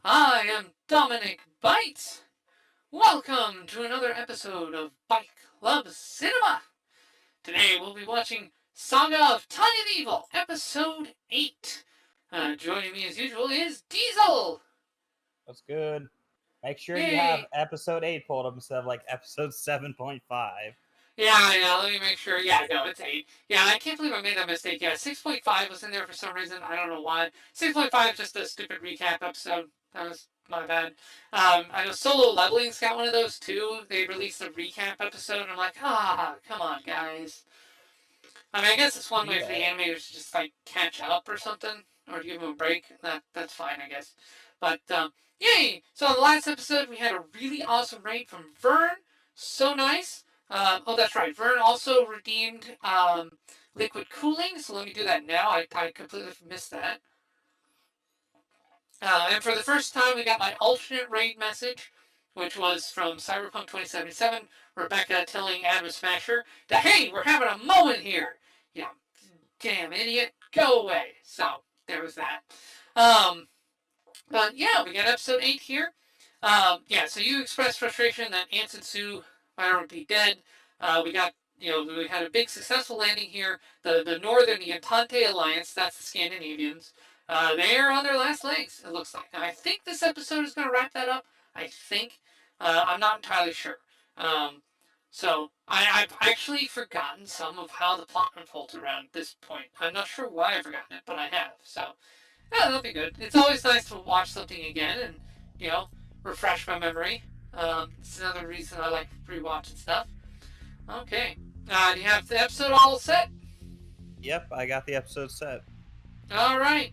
I am Dominic Bytes. Welcome to another episode of Byte Club Cinema. Today we'll be watching Saga of Tanya the Evil, Episode 8. Joining me as usual is Diesel. That's good. Make sure you have Yay! episode 8 pulled up instead of like episode 7.5. Yeah, let me make sure. Yeah, no, it's 8. Yeah, I can't believe I made that mistake. Yeah, 6.5 was in there for some reason. I don't know why. 6.5 is just a stupid recap episode. That was my bad. I know Solo Leveling's got one of those too. They released a recap episode, and I'm like, come on, guys. I mean, I guess it's one way for the Yeah. animators to just like catch up or something, or to give them a break. That's fine, I guess. But yay! So in the last episode, we had a really awesome raid from Vern. So nice. Oh, that's right. Vern also redeemed liquid cooling. So let me do that now. I completely missed that. And for the first time, we got my alternate raid message, which was from Cyberpunk 2077, Rebecca telling Adam Smasher that, hey, we're having a moment here. Yeah, damn idiot, go away. So there was that. Um, but yeah, we got episode 8 here. Yeah, so you expressed frustration that Anson Sue might be dead. We had a big successful landing here. The Northern, the Entente Alliance, that's the Scandinavians. They are on their last legs, it looks like. And I think this episode is going to wrap that up. I think. I'm not entirely sure. I've actually forgotten some of how the plot unfolds around this point. I'm not sure why I've forgotten it, but I have. So, yeah, that'll be good. It's always nice to watch something again and, you know, refresh my memory. It's another reason I like rewatching stuff. Okay. Do you have the episode all set? Yep, I got the episode set. All right.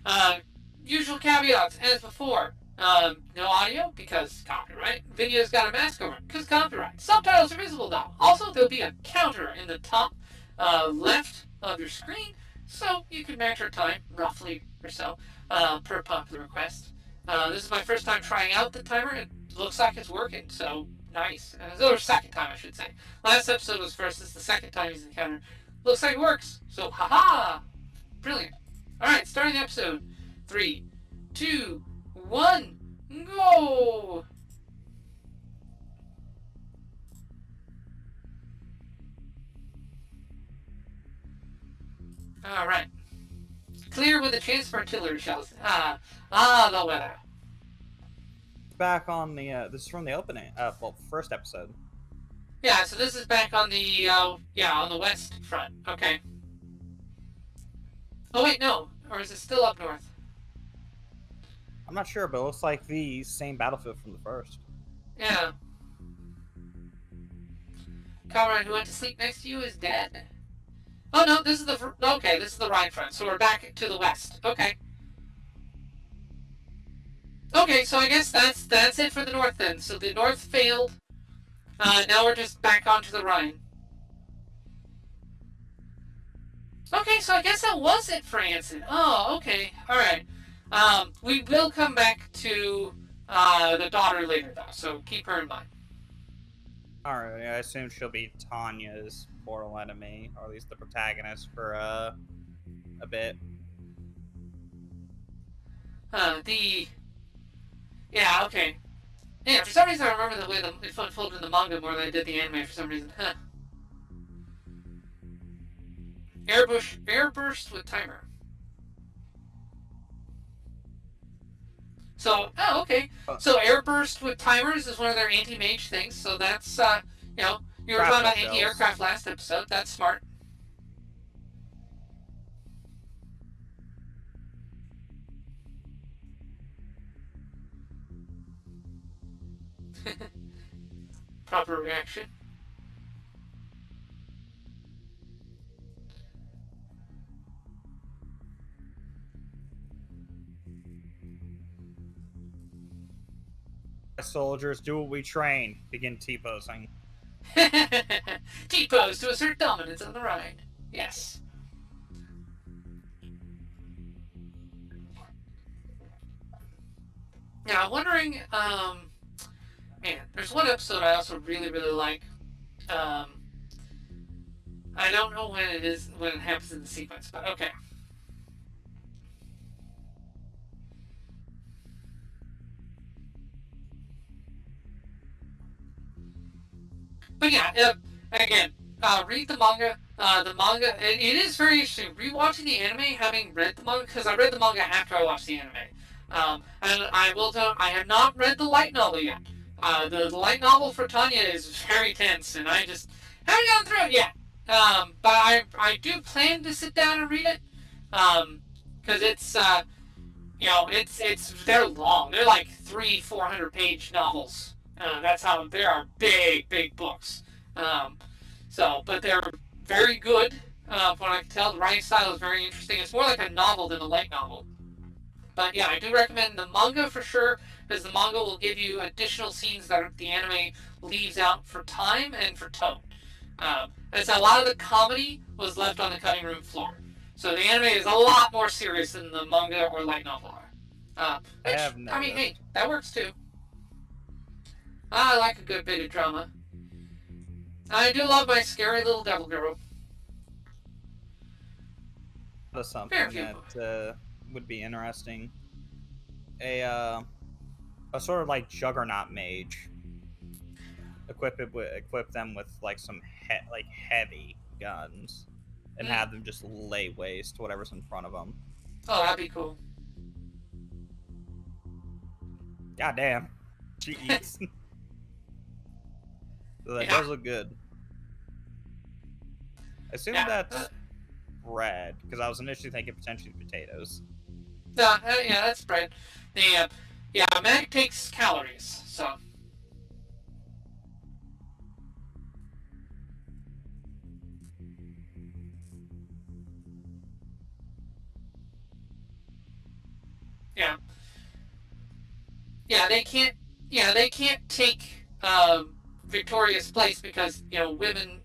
Uh, Usual caveats as before. No audio because copyright. Video's got a mask over it because copyright. Subtitles are visible now. Also, there'll be a counter in the top left of your screen, so you can match your time roughly or so per popular request. This is my first time trying out the timer. It looks like it's working, so nice. Or second time, I should say. Last episode was first. This is the second time using the counter. Looks like it works. So, haha! Brilliant. Alright, starting the episode. 3, 2, 1, go! Alright. Clear with a chance for artillery shells. The weather. Back on the, this is from the opening, first episode. Yeah, so this is back on the, on the west front. Okay. Oh, wait, no. Or is it still up north? I'm not sure, but it looks like the same battlefield from the first. Yeah. Comrade who went to sleep next to you is dead. Oh, no, this is the right front. So we're back to the west. Okay. Okay, so I guess that's it for the north then. So the north failed. Now we're just back onto the Rhine. Okay, so I guess that was it for Anson. Oh, okay. Alright. We will come back to the daughter later, though, so keep her in mind. Alright, I assume she'll be Tanya's mortal enemy, or at least the protagonist for a bit. Yeah, okay. Yeah, for some reason I remember the way it unfolded in the manga more than I did the anime for some reason. Huh. Airburst with timer. So, okay. So airburst with timers is one of their anti-mage things. So that's, you were talking about anti-aircraft last episode. That's smart. Proper reaction. Soldiers, do what we train. Begin T-posing. T-pose to assert dominance on the Rhine. Yes. Now, I'm wondering, man, there's one episode I also really, really like. I don't know when it happens in the sequence, but okay. But yeah, again, read the manga. It is very interesting. Rewatching the anime, having read the manga, because I read the manga after I watched the anime. And I will tell, I have not read the light novel yet. The light novel for Tanya is very tense, and I just haven't gone through it yet. But I do plan to sit down and read it. Because they're long. They're like 400 page novels. That's how they are big books. Um, but they're very good. From what I can tell, the writing style is very interesting. It's more like a novel than a light novel. But yeah, I do recommend the manga for sure, because the manga will give you additional scenes that the anime leaves out for time and for tone. And so a lot of the comedy was left on the cutting room floor. So the anime is a lot more serious than the manga or light novel are. I Which, have I mean, hey, noticed. that works too. I like a good bit of drama. I do love my scary little devil girl. That's Very something few. that would be interesting. A sort of like juggernaut mage. Equip them with like some heavy guns, and Mm. have them just lay waste to whatever's in front of them. Oh, that'd be cool. God damn, she eats. So that Yeah. does look good. I assume Yeah. that's bread, because I was initially thinking potentially potatoes. Yeah, that's bread. Yeah, mag takes calories, so. Yeah. Yeah, they can't. Yeah, they can't take Victoria's place because women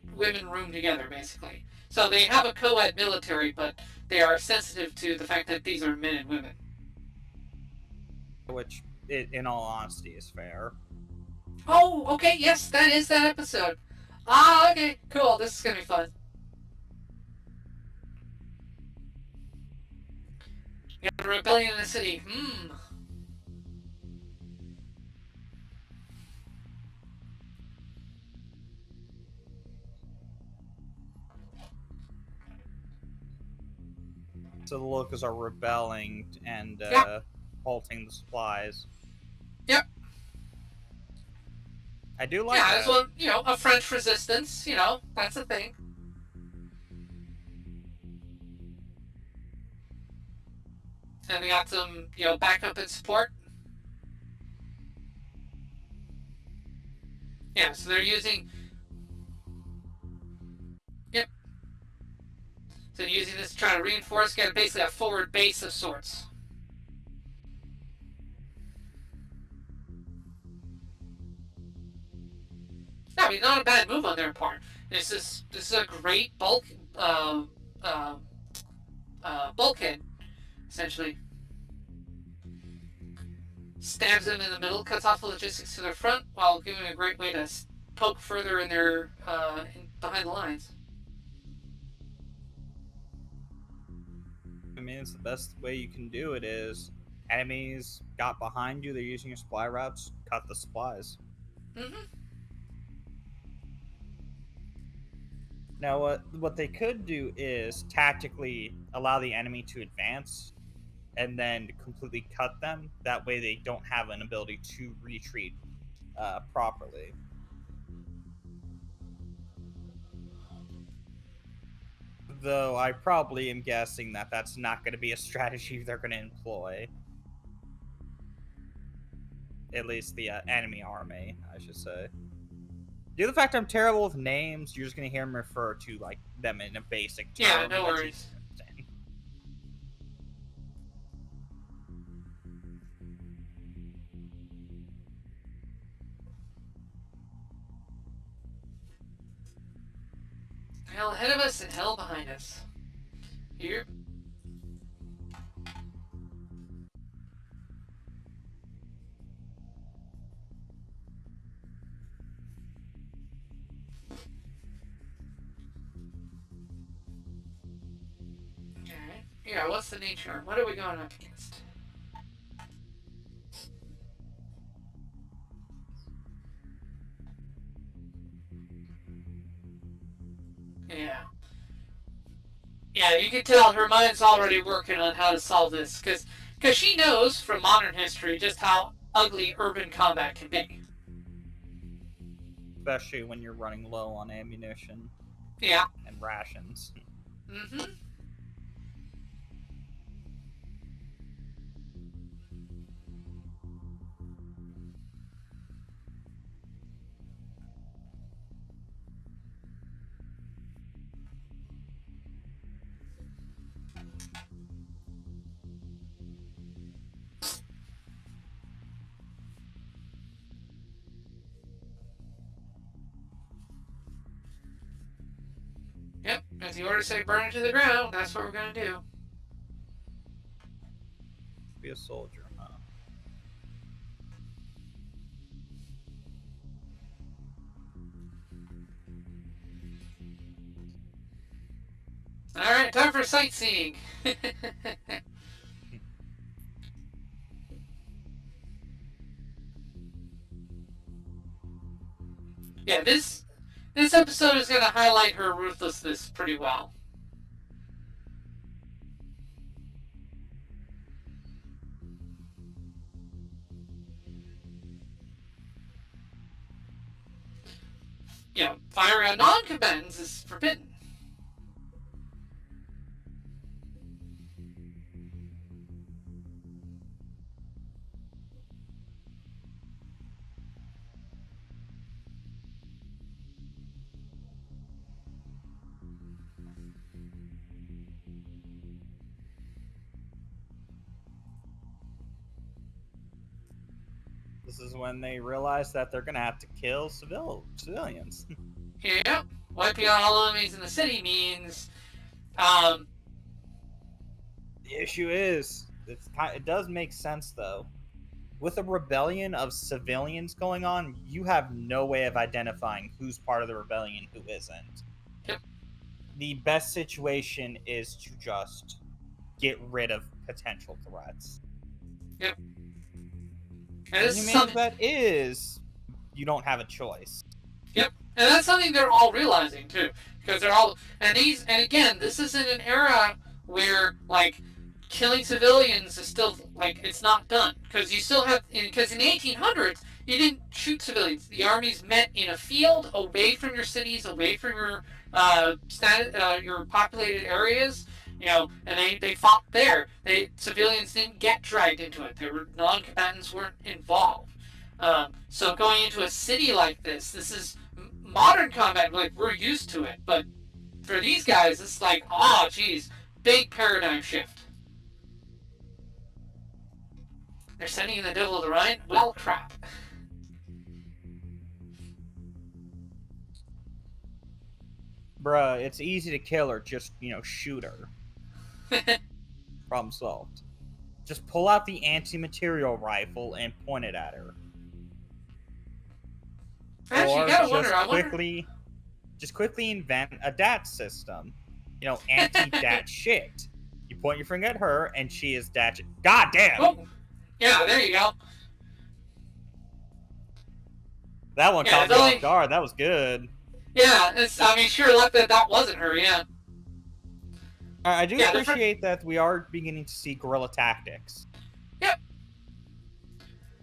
room together basically. So they have a co-ed military, but they are sensitive to the fact that these are men and women. Which, in all honesty, is fair. Oh, okay, yes, that is that episode. Ah, okay, cool. This is gonna be fun. You got a rebellion in the city. So the locals are rebelling and Yeah. halting the supplies. Yep. I do like Yeah, this that. one, a French resistance. That's a thing. And they got some, backup and support. Yeah, so they're using. Yep. So they're using this to try to reinforce, get basically a forward base of sorts. I mean, not a bad move on their part. This is a great uh, uh, bulkhead, essentially. Stabs them in the middle, cuts off the logistics to their front, while giving a great way to poke further in their behind the lines. I mean, it's the best way you can do it is enemies got behind you, they're using your supply routes, cut the supplies. Mm-hmm. Now, what they could do is tactically allow the enemy to advance and then completely cut them. That way, they don't have an ability to retreat properly. Though I probably am guessing that that's not going to be a strategy they're going to employ. At least the enemy army, I should say. Due to the fact I'm terrible with names, you're just going to hear me refer to like them in a basic term. Yeah, no that you worries. understand. Hell ahead of us and hell behind us. Here. Alright. Yeah, what's the nature? What are we going up against? Yeah. Yeah, you can tell her mind's already working on how to solve this, because she knows from modern history just how ugly urban combat can be. Especially when you're running low on ammunition Yeah. and rations. Mm-hmm. Yep. As the orders say, burn it to the ground. That's what we're gonna do. Be a soldier, huh? All right, time for sightseeing. Yeah, this episode is gonna highlight her ruthlessness pretty well. You know, firing on non-combatants is forbidden. This is when they realize that they're gonna have to kill civilians. Yep. Wiping out all enemies in the city means, um, The issue is, it does make sense though. With a rebellion of civilians going on, you have no way of identifying who's part of the rebellion, who isn't. yep, The best situation is to just get rid of potential threats. yep. And And this you is means something. that is, you don't have a choice. Yep. And that's something they're all realizing too, because they're all and again, this is in an era where like killing civilians is still like it's not done because you still have because in the 1800s you didn't shoot civilians. The armies met in a field away from your cities, away from your your populated areas. You know, and they fought there. Civilians didn't get dragged into it. There were non-combatants weren't involved. So going into a city like this is modern combat. Like we're used to it, but for these guys, it's like, oh, geez, big paradigm shift. They're sending in the devil of the Rhine. Well, crap. Bruh, it's easy to kill her, just, shoot her. Problem solved. Just pull out the anti-material rifle and point it at her. Actually, you Or gotta wonder. I wonder. just quickly invent a DAT system. Anti-DAT shit. You point your finger at her, and she is DAT. God damn! Oh, yeah, there you go. That one Yeah, caught me off guard. That was good. Yeah, I mean, sure, luck that wasn't her. Yeah. I do Yeah, appreciate that we are beginning to see guerrilla tactics. Yep.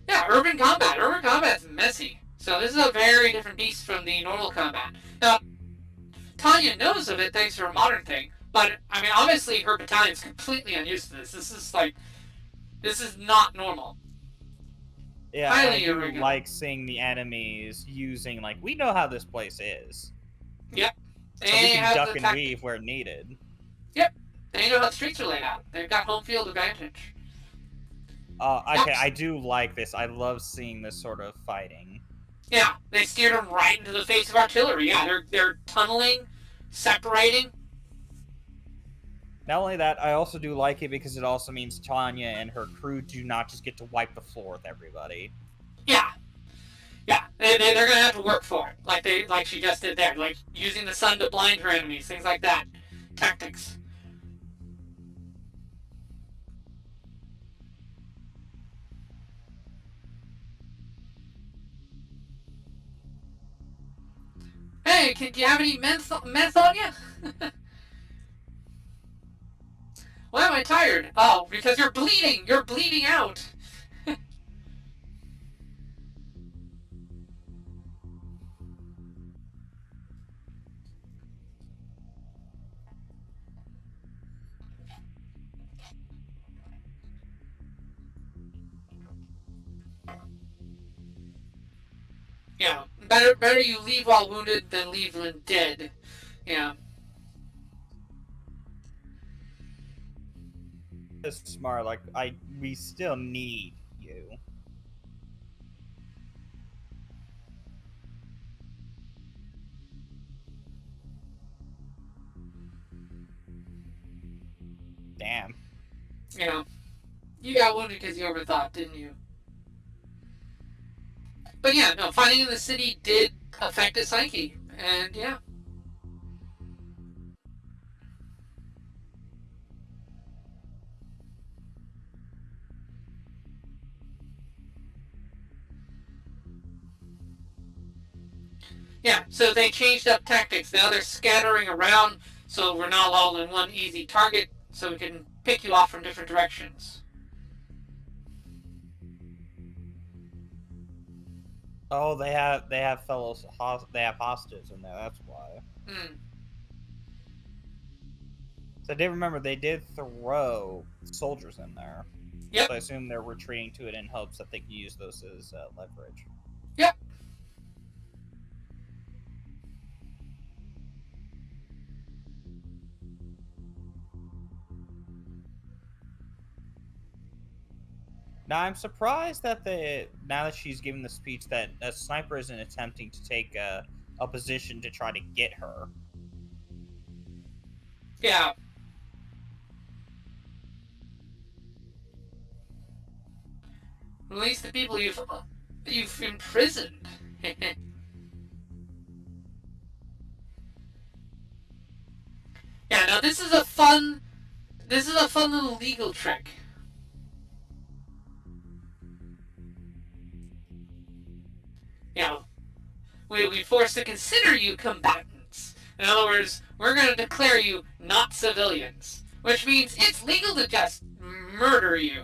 Yeah, urban combat. Urban combat's messy. So this is a very different beast from the normal combat. Now, Tanya knows of it thanks to her modern thing, but I mean, obviously her battalion's completely unused to this. This is not normal. Yeah, Highly I do irregular. like seeing the enemies using, we know how this place is. Yep. So we can duck and weave where needed. Yep. They know how the streets are laid out. They've got home field advantage. Okay, I do like this. I love seeing this sort of fighting. Yeah, they steered them right into the face of artillery. Yeah, they're tunneling, separating. Not only that, I also do like it because it also means Tanya and her crew do not just get to wipe the floor with everybody. Yeah. Yeah, they're gonna have to work for it, like she just did there, like using the sun to blind her enemies, things like that, tactics. Hey, do you have any meth on you? Why am I tired? Oh, because you're bleeding. You're bleeding out. Yeah, better you leave while wounded than leave when dead. Yeah. It's smart. Like we still need you. Damn. Yeah. You got wounded because you overthought, didn't you? But yeah, no, fighting in the city did affect his psyche. And yeah. Yeah, so they changed up tactics. Now they're scattering around, so we're not all in one easy target, so we can pick you off from different directions. Oh, they have fellows they have hostages in there. That's why. Hmm. So I did remember they did throw soldiers in there. Yep. So I assume they're retreating to it in hopes that they can use those as leverage. Yep. Now I'm surprised that now that she's given the speech that a sniper isn't attempting to take a position to try to get her. Yeah. Release the people you've imprisoned. Yeah, now this is a fun little legal trick. You know, we force to consider you combatants. In other words, we're going to declare you not civilians, which means it's legal to just murder you.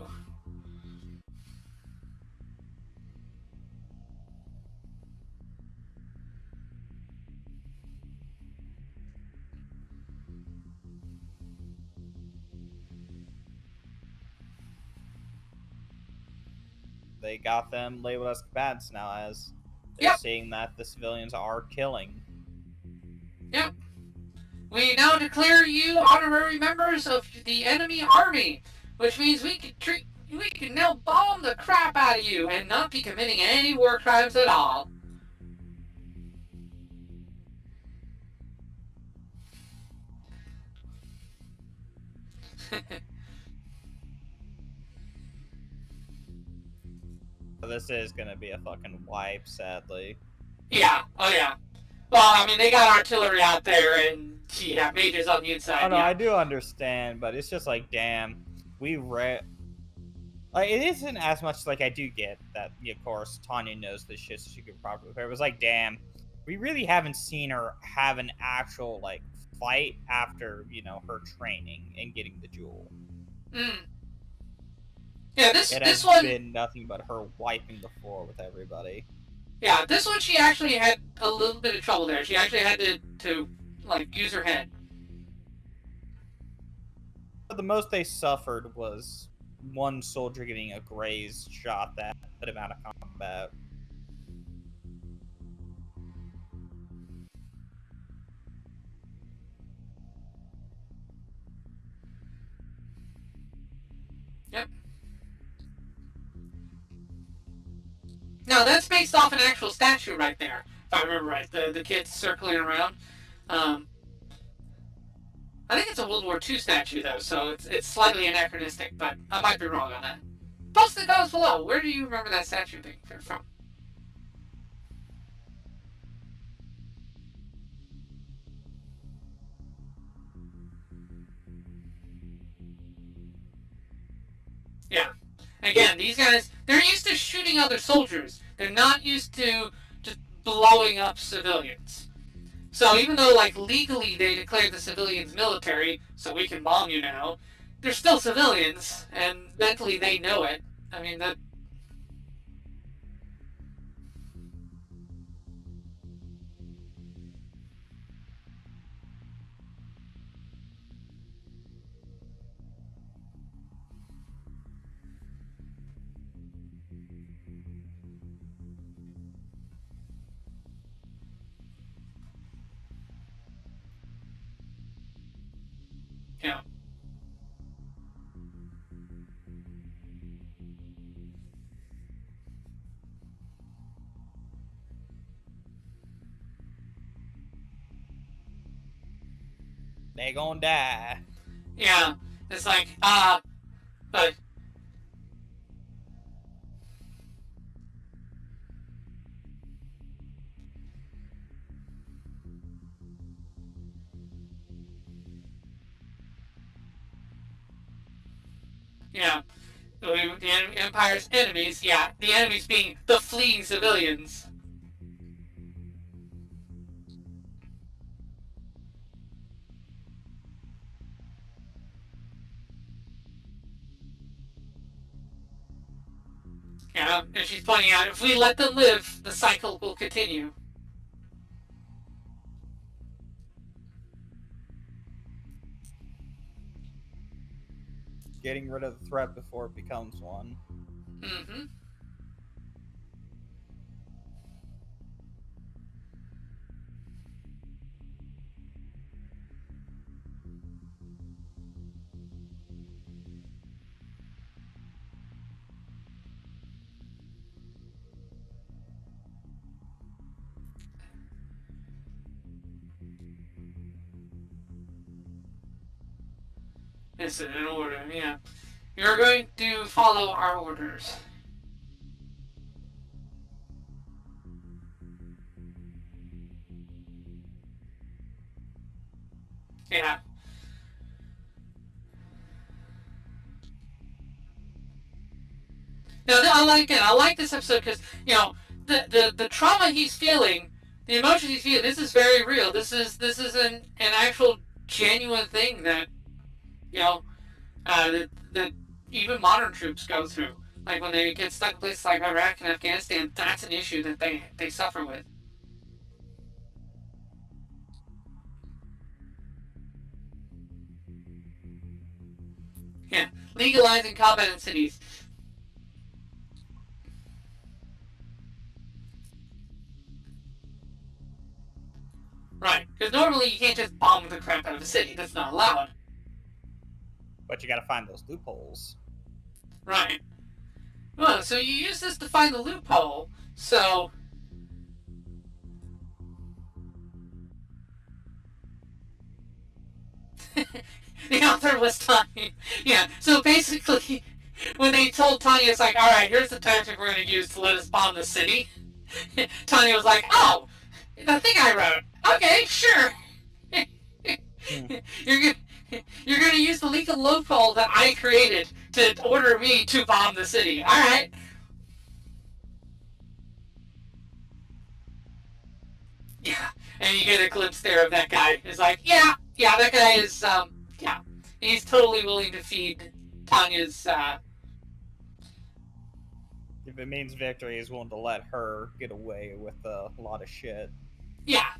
They got them labeled as combatants now, as they're Yep. seeing that the civilians are killing. Yep. We now declare you honorary members of the enemy army, which means we can now bomb the crap out of you and not be committing any war crimes at all. This is gonna be a fucking wipe, sadly. Yeah. Oh yeah. Well, I mean, they got artillery out there, and yeah, majors on the inside. Oh no, yeah. I do understand, but it's just like, damn, like, it isn't as much like I do get that. Of course, Tanya knows this shit, so she could probably prepare. It was like, damn, we really haven't seen her have an actual like fight after her training and getting the jewel. Mm. Yeah, this It has one been nothing but her wiping the floor with everybody. Yeah, this one she actually had a little bit of trouble there. She actually had to like use her head. But the most they suffered was one soldier getting a grazed shot that put him out of combat. Yep. Now that's based off an actual statue right there, if I remember right. The kids circling around. Um, I think it's a World War II statue though, so it's slightly anachronistic, but I might be wrong on that. Post the comments below. Where do you remember that statue being from? Yeah. Again, these guys, they're used to shooting other soldiers. They're not used to just blowing up civilians. So even though, like, legally they declared the civilians military, so we can bomb you now, they're still civilians, and mentally they know it. I mean, that. Yeah. They gonna die. Yeah. It's like, but. Yeah. The Empire's enemies, yeah. The enemies being the fleeing civilians. Yeah. And she's pointing out, if we let them live, the cycle will continue. Getting rid of the threat before it becomes one. Mm-hmm. It's an order, yeah. You're going to follow our orders. Yeah. Now, I like this episode because, the trauma he's feeling, the emotions he's feeling, this is very real. This is an actual genuine thing that, you know, that even modern troops go through. Like when they get stuck in places like Iraq and Afghanistan, that's an issue that they suffer with. Yeah, legalizing combat in cities. Right, because normally you can't just bomb the crap out of a city. That's not allowed. But you gotta find those loopholes. Right. Well, so you use this to find the loophole. So the author was talking. Yeah. So basically, when they told Tanya, it's like, all right, here's the tactic we're going to use to let us bomb the city. Tanya was like, oh, the thing I wrote. Okay, sure. you're gonna you're gonna use the legal loophole that I created to order me to bomb the city. All right. Yeah. And you get a glimpse there of that guy. It's like, yeah, that guy is, yeah, he's totally willing to feed Tanya's, If it means victory, he's willing to let her get away with a lot of shit. yeah,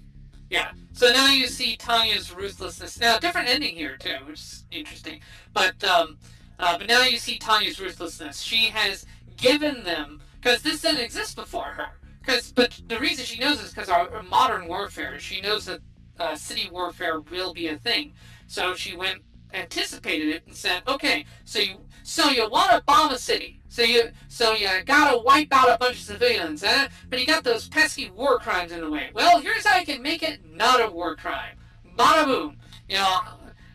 yeah. So now you see Tanya's ruthlessness. Now, different ending here too, which is interesting. But now you see Tanya's ruthlessness. She has given them because this didn't exist before her. But the reason she knows is because our modern warfare. She knows that city warfare will be a thing. So she went anticipated it and said, okay, so you want to bomb a city. So you gotta wipe out a bunch of civilians, eh? But you got those pesky war crimes in the way. Well, here's how you can make it not a war crime. Bada boom.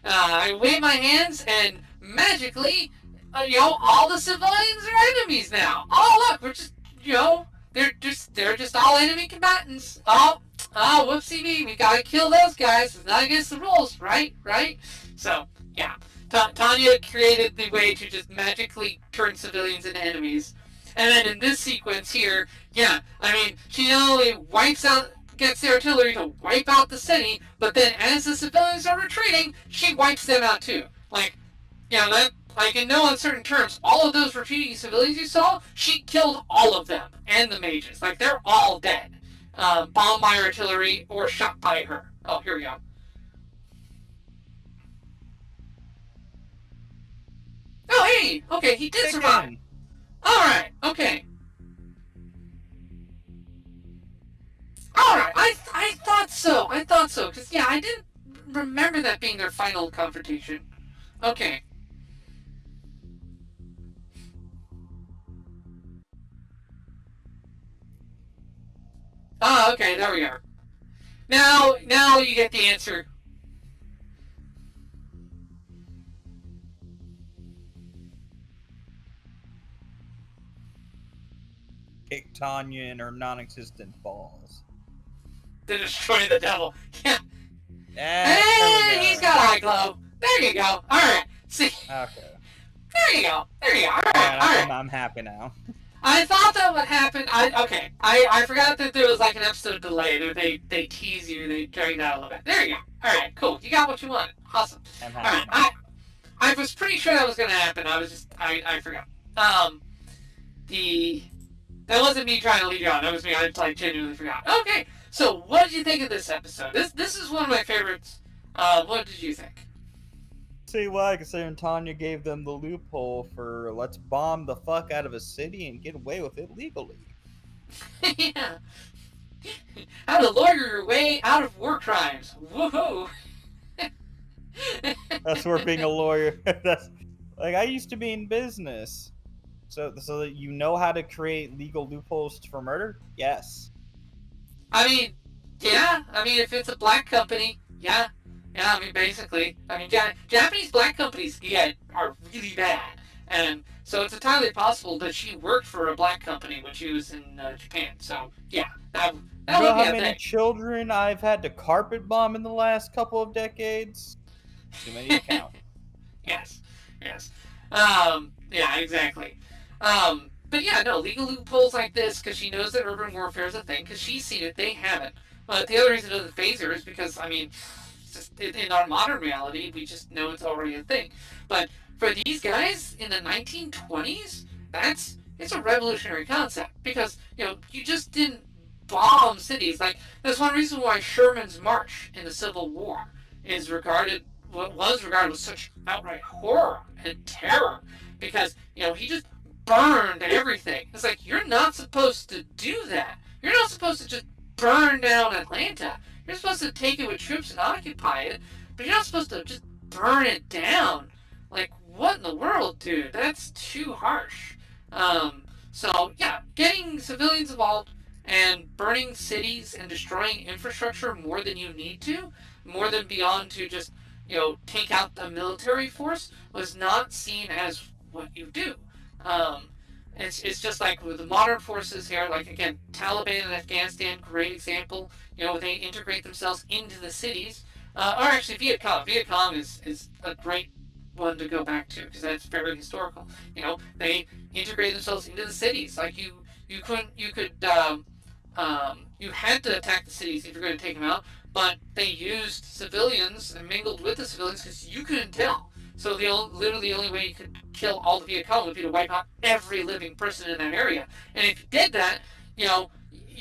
I wave my hands and magically, all the civilians are enemies now. Oh look, we're just, they're just all enemy combatants. Whoopsie me, we gotta kill those guys. It's not against the rules, right? So, yeah. Tanya created the way to just magically turn civilians into enemies. And then in this sequence here, yeah, I mean, she not only wipes out gets the artillery to wipe out the city, but then as the civilians are retreating, she wipes them out too. Like, that, like, in no uncertain terms, all of those retreating civilians you saw, she killed all of them, and the mages. Like, they're all dead. Bombed by artillery or shot by her. Oh, here we go. Oh, hey! Okay, he did survive. Alright, okay. Alright, I thought so. Because, yeah, I didn't remember that being their final confrontation. Okay. Oh, okay, there we are. Now you get the answer. Kick Tanya in her non-existent balls. To destroy the devil. Yeah. And he's got eye glow. There you go. Alright. See. Okay. There you go. Alright. I'm happy now. I thought that would happen. I forgot that there was like an episode delay. They tease you, they drag that a little bit. There you go. Alright, cool. You got what you wanted. Awesome. Alright. I was pretty sure that was gonna happen. I forgot. That wasn't me trying to lead you on. That was me. I genuinely forgot. Okay, so what did you think of this episode? This is one of my favorites. What did you think? See why? Considering Tanya gave them the loophole for let's bomb the fuck out of a city and get away with it legally. Yeah. How to lawyer your way out of war crimes. Woohoo! That's where being a lawyer. That's like I used to be in business. So that you know how to create legal loopholes for murder? Yes. I mean, yeah. I mean, if it's a black company, yeah. Yeah, I mean, basically. I mean, Japanese black companies, yeah, are really bad. And so it's entirely possible that she worked for a black company when she was in Japan. So, yeah, that would be a thing. How many children I've had to carpet bomb in the last couple of decades? Too many to count. Yes. Yeah, exactly. But yeah, no, legal loopholes like this, because she knows that urban warfare is a thing, because she's seen it, they haven't. But the other reason it doesn't phase her is because, I mean, just in our modern reality, we just know it's already a thing. But for these guys in the 1920s, it's a revolutionary concept, because, you just didn't bomb cities. Like, that's one reason why Sherman's March in the Civil War was regarded with such outright horror and terror, because, he just burned everything. It's like, you're not supposed to do that. You're not supposed to just burn down Atlanta. You're supposed to take it with troops and occupy it, but you're not supposed to just burn it down. Like, what in the world, dude? That's too harsh. So, yeah, getting civilians involved and burning cities and destroying infrastructure more than you need to, more than beyond to just, take out the military force, was not seen as what you do. It's just like with the modern forces here, like, again, Taliban in Afghanistan, great example. They integrate themselves into the cities. Or actually, Viet Cong. Viet Cong is a great one to go back to, because that's very historical. They integrate themselves into the cities. Like, you had to attack the cities if you're going to take them out, but they used civilians and mingled with the civilians because you couldn't tell. So literally the only way you could kill all the Viet Cong would be to wipe out every living person in that area. And if you did that,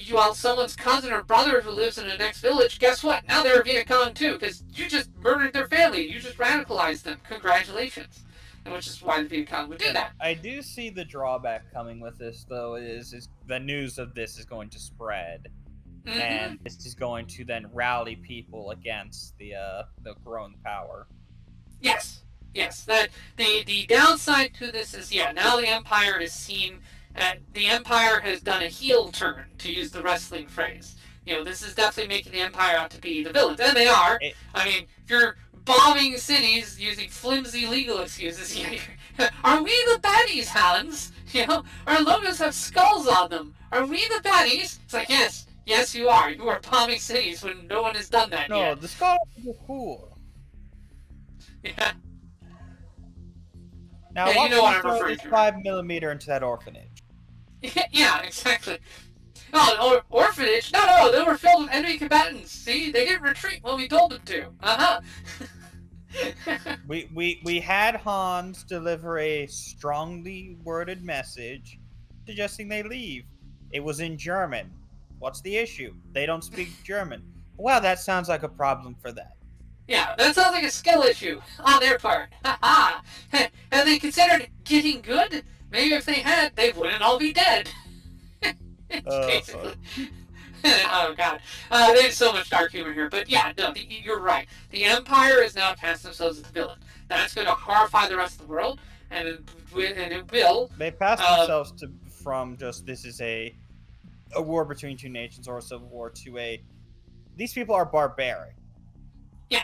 while someone's cousin or brother who lives in the next village, guess what? Now they're a Viet Cong too, because you just murdered their family. You just radicalized them. Congratulations. And which is why the Viet Cong would do that. I do see the drawback coming with this, though, is the news of this is going to spread. Mm-hmm. And this is going to then rally people against the growing power. Yes. That the downside to this is, now the Empire is seen. The Empire has done a heel turn, to use the wrestling phrase. This is definitely making the Empire out to be the villains, and they are. I mean, if you're bombing cities using flimsy legal excuses, are we the baddies, Hans? Our logos have skulls on them. Are we the baddies? It's like, yes, you are. You are bombing cities when no one has done that yet. No, the skulls are cool. Yeah. Now, you know what I'm referring to. 5mm into that orphanage. Yeah, exactly. Oh, orphanage? No, they were filled with enemy combatants. See, they didn't retreat when we told them to. We had Hans deliver a strongly worded message suggesting they leave. It was in German. What's the issue? They don't speak German. Well, that sounds like a problem for them. Yeah, that sounds like a skill issue on their part. Ha. Have they considered getting good? Maybe if they had, they wouldn't all be dead. Basically. Fuck. Oh god, there's so much dark humor here. But yeah, no, you're right. The Empire is now cast themselves as the villain. That's going to horrify the rest of the world, and it will. They passed themselves to from just this is a war between two nations or a civil war to a these people are barbaric. Yeah,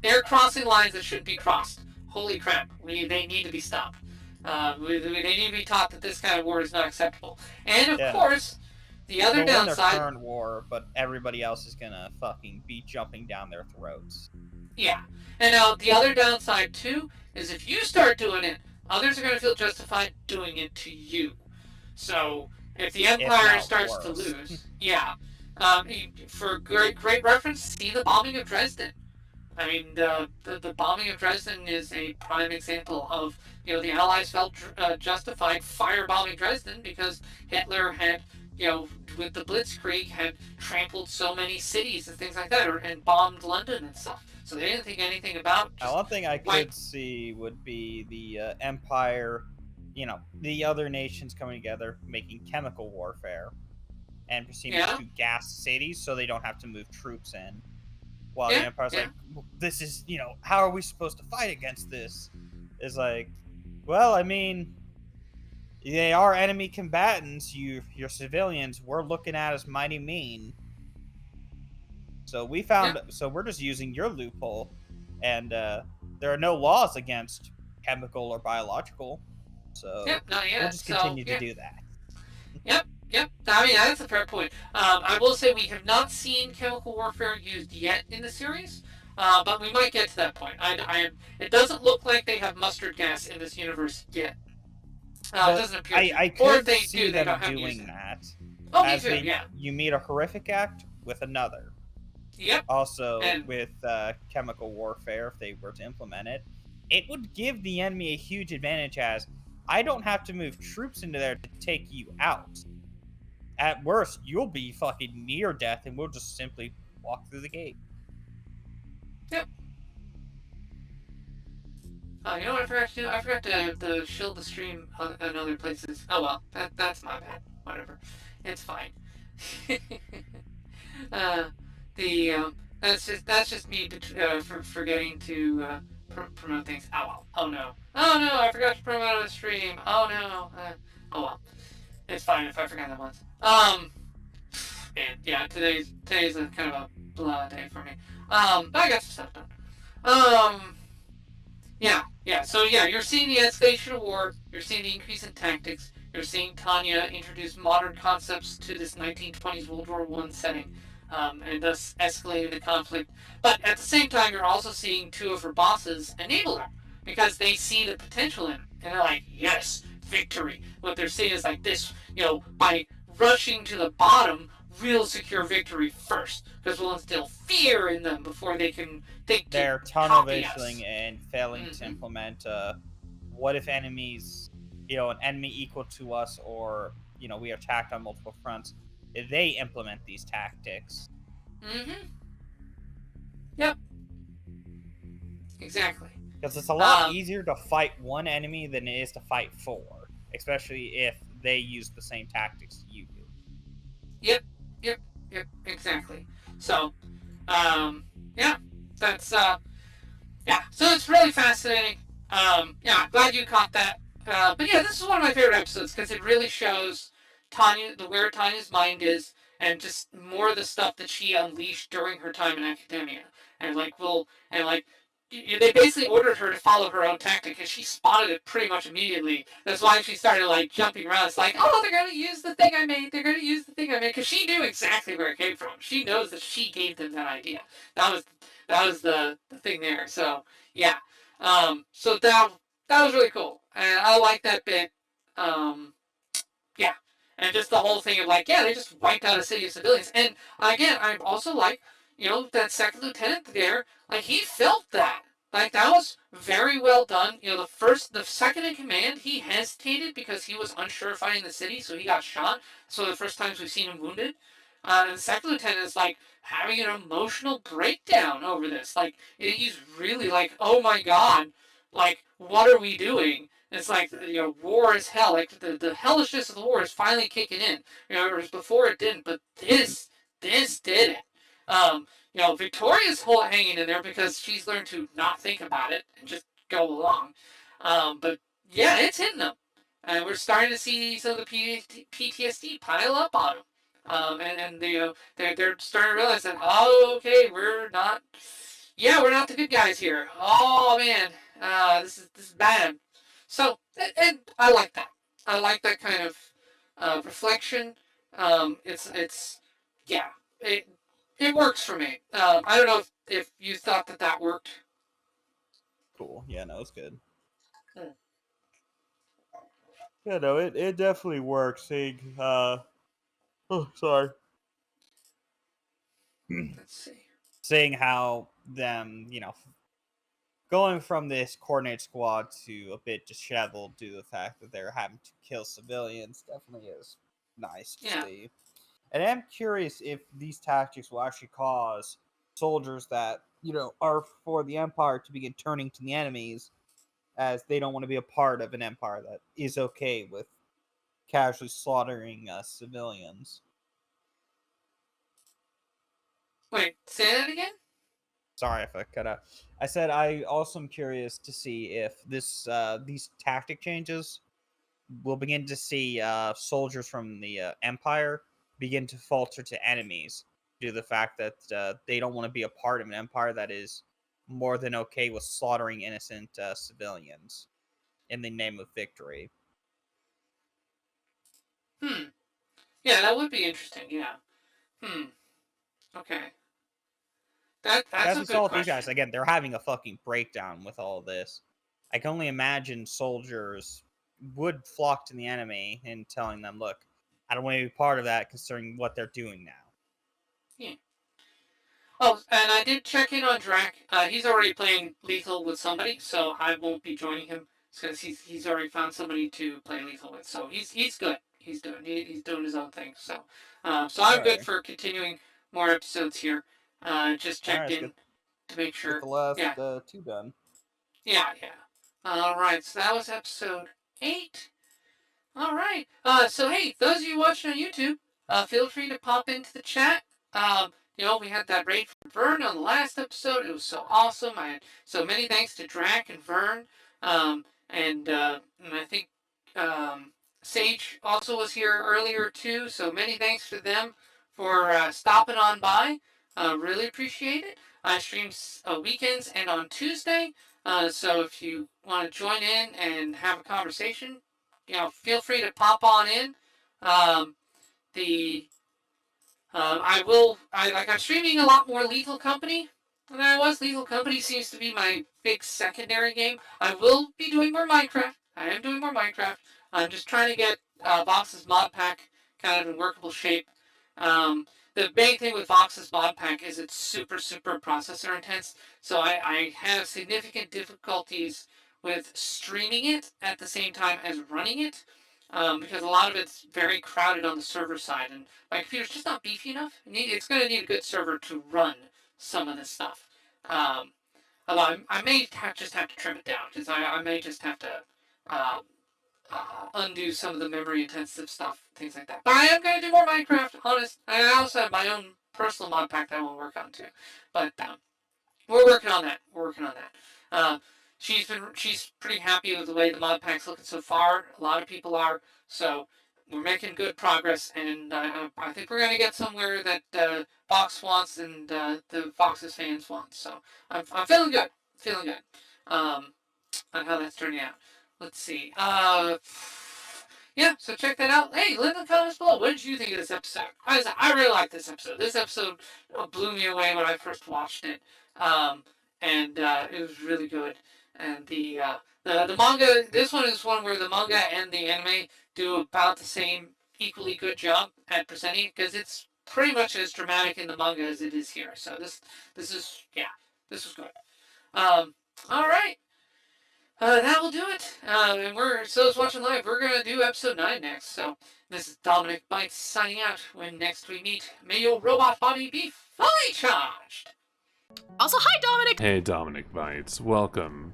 they're crossing lines that shouldn't be crossed. Holy crap, they need to be stopped. They need to be taught that this kind of war is not acceptable. And of course, the other downside. Their current war, but everybody else is gonna fucking be jumping down their throats. Yeah, and now the other downside too is if you start doing it, others are gonna feel justified doing it to you. So if the Empire starts to lose, yeah. For great reference, see the bombing of Dresden. I mean, the bombing of Dresden is a prime example of, the Allies felt justified firebombing Dresden because Hitler had, with the Blitzkrieg, had trampled so many cities and things like that, and bombed London and stuff. So they didn't think anything about. One thing I could see would be the Empire, the other nations coming together, making chemical warfare, and proceeding to gas cities so they don't have to move troops in. While the Empire's like, this is, how are we supposed to fight against this? It's like, well, I mean, they are enemy combatants. Your civilians, we're looking at as mighty mean. So we're just using your loophole, and there are no laws against chemical or biological. So we'll just continue to do that. Yep. I mean, that's a fair point. I will say we have not seen chemical warfare used yet in the series, but we might get to that point. It doesn't look like they have mustard gas in this universe yet. It doesn't appear. I could see them doing that. Oh, me too. You meet a horrific act with another. Yep. Also, with chemical warfare, if they were to implement it, it would give the enemy a huge advantage as I don't have to move troops into there to take you out. At worst, you'll be fucking near death, and we'll just simply walk through the gate. Yep. You know what I forgot to do? I forgot to shield the stream on other places. Oh well, that's my bad. Whatever, it's fine. That's just me for forgetting to promote things. Oh well. Oh no! I forgot to promote the stream. Oh no. Oh well. It's fine if I forget that once. And yeah, today's a kind of a blah day for me. But I got some stuff done. Yeah. So yeah, you're seeing the escalation of war. You're seeing the increase in tactics. You're seeing Tanya introduce modern concepts to this 1920s World War I setting, and thus escalating the conflict. But at the same time, you're also seeing two of her bosses enable her because they see the potential in it, and they're like, yes, victory. What they're saying is like this, by rushing to the bottom, we'll secure victory first because we'll instill fear in them before they can think. They're tunnel visioning and failing to implement what if enemies, an enemy equal to us, or we are attacked on multiple fronts. If they implement these tactics. Yep. Exactly. Because it's a lot easier to fight one enemy than it is to fight four, especially if they use the same tactics you do. Yep, exactly. So, that's, so it's really fascinating. Glad you caught that. But yeah, this is one of my favorite episodes because it really shows where Tanya's mind is, and just more of the stuff that she unleashed during her time in academia. And they basically ordered her to follow her own tactic, and she spotted it pretty much immediately. That's why she started jumping around. It's like, oh, they're going to use the thing I made. Because she knew exactly where it came from. She knows that she gave them that idea. That was the thing there. So yeah, so that was really cool, and I like that bit. And just the whole thing of like, yeah, they just wiped out a city of civilians. And again, I also like, that second lieutenant there, like he felt that. Like that was very well done. The second in command, he hesitated because he was unsure of fighting the city, so he got shot. So the first times we've seen him wounded. And the second lieutenant is like having an emotional breakdown over this. Like he's really like, oh my god, like what are we doing? It's like war is hell. Like the hellishness of the war is finally kicking in. Whereas before it didn't, but this did it. Victoria's hanging in there because she's learned to not think about it and just go along. But yeah, it's hitting them, and we're starting to see some of the PTSD pile up on them. And they're starting to realize that, oh, okay, we're not the good guys here. Oh man, this is bad. So, and I like that. I like that kind of reflection. It's yeah, it it works for me. I don't know if you thought that worked. Cool. Yeah, no, it's good. Hmm. Yeah, no, it definitely works. Seeing, oh, sorry. Let's see. Seeing how them, going from this coordinated squad to a bit disheveled due to the fact that they're having to kill civilians definitely is nice to Yeah. see. And I'm curious if these tactics will actually cause soldiers that, are for the Empire to begin turning to the enemies, as they don't want to be a part of an empire that is okay with casually slaughtering civilians. Wait, say that again. Sorry if I cut out. I said I also am curious to see if these tactic changes will begin to see soldiers from the empire begin to falter to enemies due to the fact that they don't want to be a part of an empire that is more than okay with slaughtering innocent civilians in the name of victory. Hmm. Yeah, that would be interesting. Yeah. Hmm. Okay. That's As a we saw good with these guys, question. again, they're having a fucking breakdown with all this. I can only imagine soldiers would flock to the enemy and telling them, look, I don't want to be part of that considering what they're doing now. Yeah. Oh, and I did check in on Drac. He's already playing lethal with somebody, so I won't be joining him because he's already found somebody to play lethal with. So he's good. He's doing his own thing. So All I'm good right. for continuing more episodes here. Just All right, checked let's in to make get sure. the last Yeah, two done. yeah. All right. So that was episode 8. All right. So hey, those of you watching on YouTube, feel free to pop into the chat. We had that raid from Vern on the last episode. It was so awesome. So many thanks to Drac and Vern. And I think Sage also was here earlier too. So many thanks to them for stopping on by. Really appreciate it. I stream weekends and on Tuesday. So if you want to join in and have a conversation, feel free to pop on in. Um, the I will. I'm streaming a lot more Lethal Company than I was. Lethal Company seems to be my big secondary game. I will be doing more Minecraft. I am doing more Minecraft. I'm just trying to get Vox's mod pack kind of in workable shape. The main thing with Vox's mod pack is it's super processor intense. So I have significant difficulties with streaming it at the same time as running it. Because a lot of it's very crowded on the server side, and my computer's just not beefy enough. It's going to need a good server to run some of this stuff. Um, Although I may just have to trim it down because I may just have to uh, undo some of the memory intensive stuff, things like that. But I am going to do more Minecraft, honest. I also have my own personal mod pack that I will work on too. But we're working on that. We're working on that. Uh, she's pretty happy with the way the mod pack's looking so far. A lot of people are. So we're making good progress, and I think we're gonna get somewhere that Fox wants and the Fox's fans want. So I'm feeling good. Feeling good. On how that's turning out. Let's see. Yeah, so check that out. Hey, leave in the comments below. What did you think of this episode? I really like this episode. This episode blew me away when I first watched it, and it was really good. And the manga. This one is one where the manga and the anime do about the same equally good job at presenting it, because it's pretty much as dramatic in the manga as it is here. So this is, yeah, this was good. All right. That will do it. And those watching live, we're going to do episode 9 next. So, this is Dominic Bytes signing out. When next we meet, may your robot body be fully charged. Also, hi, Dominic! Hey, Dominic Bytes. Welcome.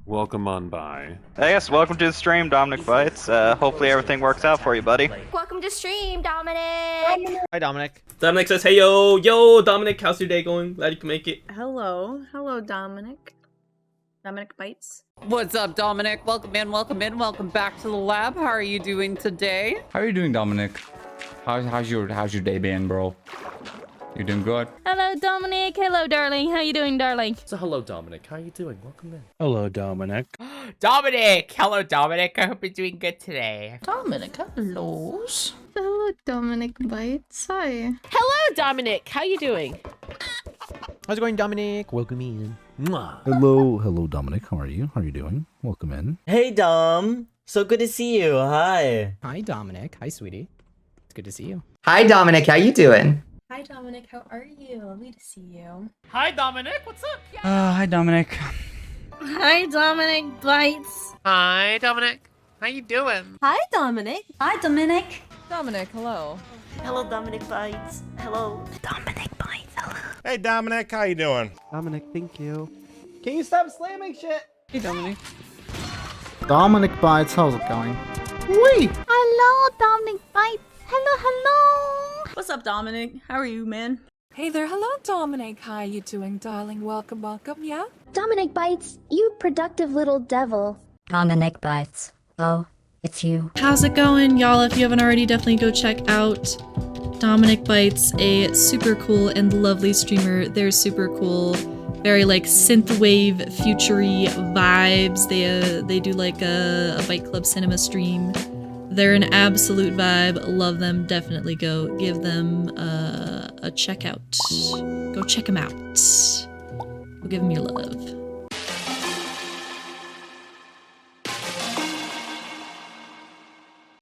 Welcome on by. Hey, yes, welcome to the stream, Dominic Bytes. Hopefully everything works out for you, buddy. Welcome to stream, Dominic! Hi, Dominic. Dominic says, hey, yo, Dominic, how's your day going? Glad you can make it. Hello, Dominic. Dominic Bytes. What's up, Dominic? Welcome in, welcome back to the lab. How are you doing today? How are you doing, Dominic? How's your day been, bro? You doing good? Hello, Dominic. Hello, darling. How you doing, darling? So, hello, Dominic. How are you doing? Welcome in. Hello, Dominic. Dominic! Hello, Dominic. I hope you're doing good today. Dominic, hello. Hello, Dominic Bytes. Hi. Hello, Dominic. How you doing? How's it going, Dominic? Welcome in. Mwah. Hello, Dominic. How are you? How are you doing? Welcome in. Hey, Dom. So good to see you. Hi. Hi, Dominic. Hi, sweetie. It's good to see you. Hi, Dominic. How you doing? Hi, Dominic. How are you? Lovely to see you. Hi, Dominic. What's up? Hi, Dominic. Hi, Dominic Bytes. Hi, Dominic. How you doing? Hi, Dominic. Hi, Dominic. Dominic, hello. Hello, Dominic Bytes. Hello. Dominic Bytes. Hello. Hey, Dominic. How you doing? Dominic, thank you. Can you stop slamming shit? Hey, Dominic. Dominic Bytes. How's it going? Wee! Hello, Dominic Bytes. Hello. What's up, Dominic? How are you, man? Hey there, hello, Dominic. How you doing, darling? Welcome, yeah? Dominic Bytes, you productive little devil. Dominic Bytes. Oh, it's you. How's it going, y'all? If you haven't already, definitely go check out Dominic Bytes, a super cool and lovely streamer. They're super cool. Very like synthwave, future-y vibes. They do like a Byte Club Cinema stream. They're an absolute vibe. Love them. Definitely go give them a check out. Go check them out. Go give them your love.